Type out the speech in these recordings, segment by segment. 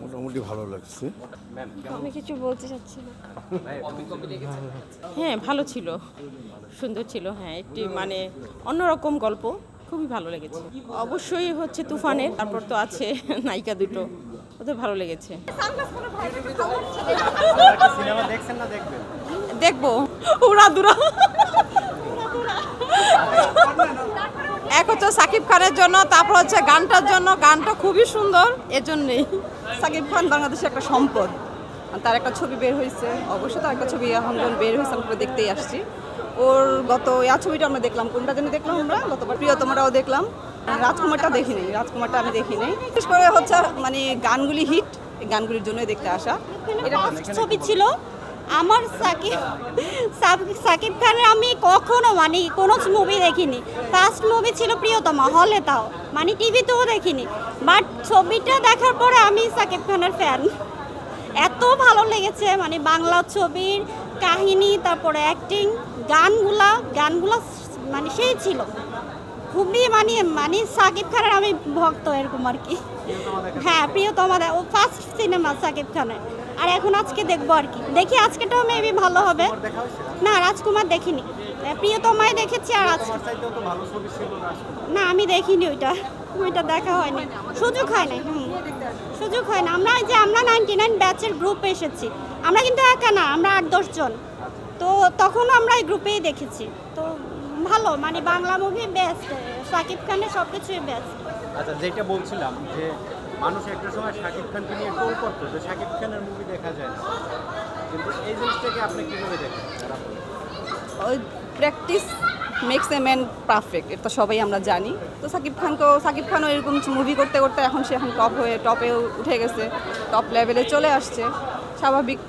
মোটামুটি ভালো লাগছে। আমি কিছু বলতে চাচ্ছি না। হ্যাঁ, ভালো ছিল, সুন্দর ছিল। হ্যাঁ, একটি মানে অন্যরকম গল্প, খুবই ভালো লেগেছে। অবশ্যই হচ্ছে তুফানের, তারপর তো আছে নায়িকা দুটো, ওদের ভালো লেগেছে। সিনেমা দেখছেন না দেখবেন? দেখবো উড়াদুরা। এক হচ্ছে সাকিব খানের জন্য, তারপর হচ্ছে গানটার জন্য, গানটা খুবই সুন্দর, এজন্যই। সাকিব খান বাংলাদেশের একটা সম্পদ, তার একটা ছবি বের হয়েছে, অবশ্যই তার একটা ছবি এখন যখন বের হয়েছে আমরা দেখতেই আসছি। ওর গত ছবিটা আমরা দেখলাম, কোনটা যেন দেখলাম আমরা গতবার, প্রিয়তমাটাও দেখলাম, রাজকুমারটা দেখিনি, রাজকুমারটা আমি দেখিনি। বিশেষ করে হচ্ছে মানে গানগুলি হিট, এই গানগুলির জন্যই দেখতে আসা। এটা ছবি ছিল আমার সাকিব খানের, আমি কখনো মানে কোনো মুভি দেখিনি। ফার্স্ট মুভি ছিল প্রিয়তমা, হলে তাও, মানে টিভিতেও দেখিনি। বাট ছবিটা দেখার পরে আমি সাকিব খানের ফ্যান। এত ভালো লেগেছে, মানে বাংলা ছবির কাহিনী, তারপরে অ্যাক্টিং, গানগুলা মানে সেই ছিল খুবই, মানে সাকিব খানের আমি ভক্ত, এরকম আর কি। হ্যাঁ, প্রিয়তমা ও ফার্স্ট সিনেমা সাকিব খানের, আর এখন আজকে দেখবো আর কি। দেখি আজকেটাও মেবি ভালো হবে। না, রাজকুমার দেখিনি, প্রিয়তমায় দেখেছি। আর আজকে না, আমি দেখিনি, ওইটা দেখা হয়নি, সুযোগ হয় না। সুযোগ হয় না। আমরা 99 ব্যাচের গ্রুপ এসেছি, আমরা কিন্তু একা না, আমরা 8-10 জন, তো তখন আমরা এই গ্রুপেই দেখেছি। তো ভালো, মানে বাংলা মুভি বেস্ট, সাকিব খানের সব কিছুই বেস্ট। আচ্ছা, যেটা বলছিলাম যে মানুষ একটা সময় শাকিব খানকে নিয়ে ট্রোল করতো যে শাকিব খানের মুভি দেখা যায় না, কিন্তু এই জিনিসটাকে আপনি কীভাবে দেখেন? ওই practice makes a man perfect, এটা সবাই আমরা জানি। তো সাকিব খানও এরকম মুভি করতে করতে এখন সে টপে উঠে গেছে, টপ লেভেলে চলে আসছে, স্বাভাবিক।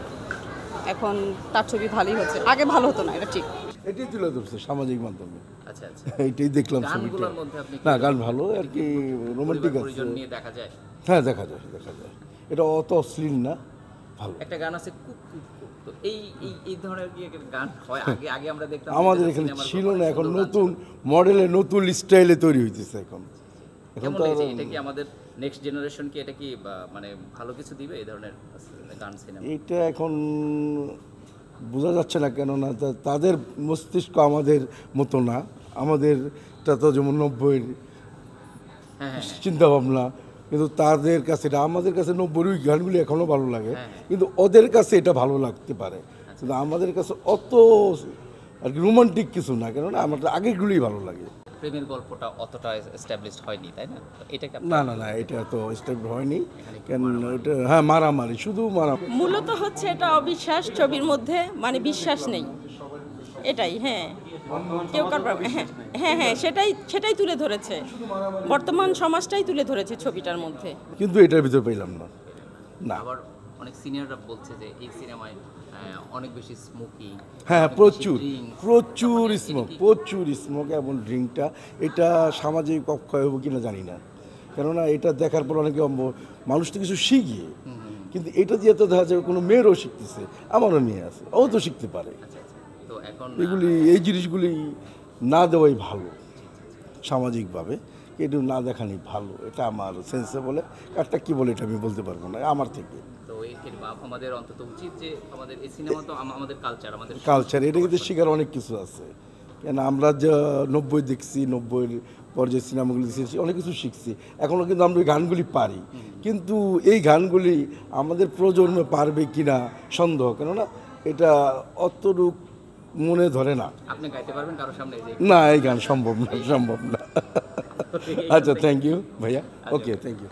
এখন তার ছবি ভালোই হচ্ছে, আগে ভালো হতো না, এটা ঠিক। এটাই তুলে ধরছে সামাজিক মাধ্যমে। আচ্ছা আচ্ছা, এইটাই দেখলাম ছবিটা। গানগুলোর মধ্যে আপনি না, গান ভালো আর কি, রোমান্টিক আছে। পরিজন নিয়ে দেখা যায়। হ্যাঁ, দেখা যায়। এটা অত অশ্লীল না, ভালো। একটা গান আছে কুক কুক কুক, তো এই ধরনের কি একটা গান হয়? আগে আমরা দেখতাম, আমাদের এখানে ছিল না, এখন নতুন মডেলে নতুন স্টাইলে তৈরি হইতেছে এখন। কেমন লেগেছে? এটা কি আমাদের নেক্সট জেনারেশন কি এটা কি মানে ভালো কিছু দিবে এই ধরনের গান সিনেমা? এটা এখন বোঝা যাচ্ছে না, কেননা তাদের মস্তিষ্ক আমাদের মতো না। আমাদেরটা তো যেমন 90-এর চিন্তাভাবনা, কিন্তু তাদের কাছে এটা, আমাদের কাছে 90-এর ওই গানগুলি এখনও ভালো লাগে, কিন্তু ওদের কাছে এটা ভালো লাগতে পারে। কিন্তু আমাদের কাছে অত আর কি রোমান্টিক কিছু না, কেননা আমার আগেরগুলোই ভালো লাগে। প্রেমের গল্পটা অতটা এস্টাবলিশড হয়নি, তাই না? তো এটাকে না, এটা তো স্টেপ হয়নি, কেন এটা হ্যাঁ মারামারি, শুধু মারামারি। মূলত হচ্ছে এটা অবিশ্বাস, ছবির মধ্যে মানে বিশ্বাস নেই, এটাই। হ্যাঁ, কেউ কারবার, হ্যাঁ, সেটাই তুলে ধরেছে, বর্তমান সমাজটাই তুলে ধরেছে ছবিটার মধ্যে। কিন্তু এটার ভিতরে পেলাম না। আবার অনেক সিনিয়ররা বলছে যে এই সিনেমায় অনেক বেশি স্মোকি। হ্যাঁ, প্রচুর স্মোক এবং ড্রিঙ্কটা, এটা সামাজিক অক্ষয় হবে কিনা জানি না, কেননা এটা দেখার পর অনেকে মানুষ তো কিছু শিখে, কিন্তু এটা দিয়ে তো দেখা যাবে কোনো মেয়েরও শিখতেছে, আমারও মেয়ে আছে, ও তো শিখতে পারে। তো এখন এই জিনিসগুলি না দেওয়াই ভালো সামাজিকভাবে, এটা না দেখানি ভালো, এটা আমার সেন্সে বলে। কারটা কী বলে এটা আমি বলতে পারবো না আমার থেকে। তো আমাদের অন্তত উচিত যে আমাদের এই সিনেমা তো আমাদের কালচার, এটা কিন্তু শেখার অনেক কিছু আছে। কেন আমরা যা 90 দেখছি, 90-এর পর যে সিনেমাগুলি দেখছি অনেক কিছু শিখছি, এখনও কিন্তু আমরা ওই গানগুলি পারি, কিন্তু এই গানগুলি আমাদের প্রজন্মে পারবে কিনা সন্দেহ, কেননা এটা অতটুক মনে ধরে না। আপনি গাইতে পারবেন কারোর সামনে? না, এই গান সম্ভব না। আচ্ছা, থ্যাংক ইউ ভাইয়া। ওকে, থ্যাংক ইউ।